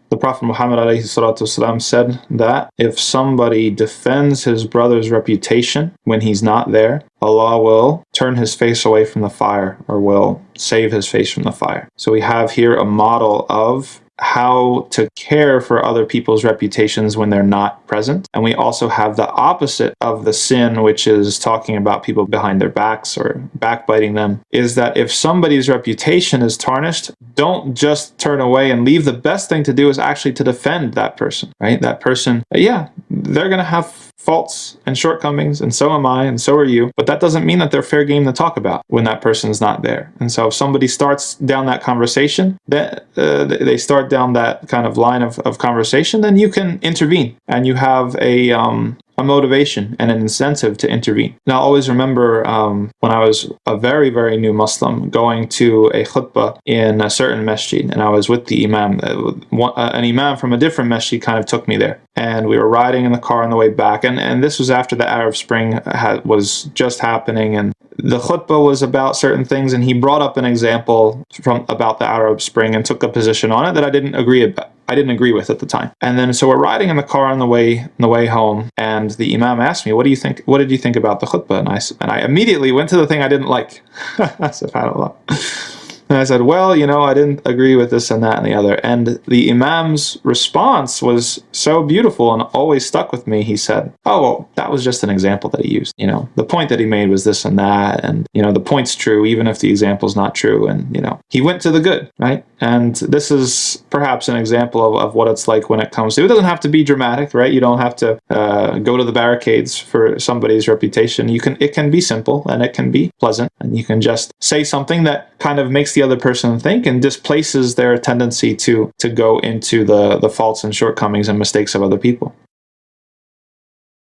The Prophet Muhammad ﷺ said that if somebody defends his brother's reputation when he's not there, Allah will turn his face away from the fire, or will save his face from the fire. So we have here a model of how to care for other people's reputations when they're not present. And we also have the opposite of the sin, which is talking about people behind their backs or backbiting them, is that if somebody's reputation is tarnished, don't just turn away and leave. The best thing to do is actually to defend that person, right? That person, yeah, they're going to have faults and shortcomings, and so am I, and so are you, but that doesn't mean that they're fair game to talk about when that person's not there. And so if somebody starts down that conversation, they start down that kind of line of conversation, then you can intervene, and you have a motivation and an incentive to intervene. Now, always remember when I was a very, very new Muslim going to a khutbah in a certain masjid, and I was with the imam. An imam from a different masjid kind of took me there, and we were riding in the car on the way back, and this was after the Arab Spring was just happening, and the khutbah was about certain things, and he brought up an example about the Arab Spring and took a position on it that I didn't agree with at the time. And then so we're riding in the car on the way home, and the imam asked me, "What do you think? What did you think about the khutbah?" And I immediately went to the thing I didn't like. SubhanAllah. And I said, well, I didn't agree with this and that and the other. And the imam's response was so beautiful and always stuck with me. He said, oh, well, that was just an example that he used. The point that he made was this and that. And, the point's true, even if the example's not true. And, he went to the good, right? And this is perhaps an example of what it's like when it comes to, it doesn't have to be dramatic, right? You don't have to go to the barricades for somebody's reputation. It can be simple, and it can be pleasant. And you can just say something that kind of makes the other person think and displaces their tendency to go into the faults and shortcomings and mistakes of other people.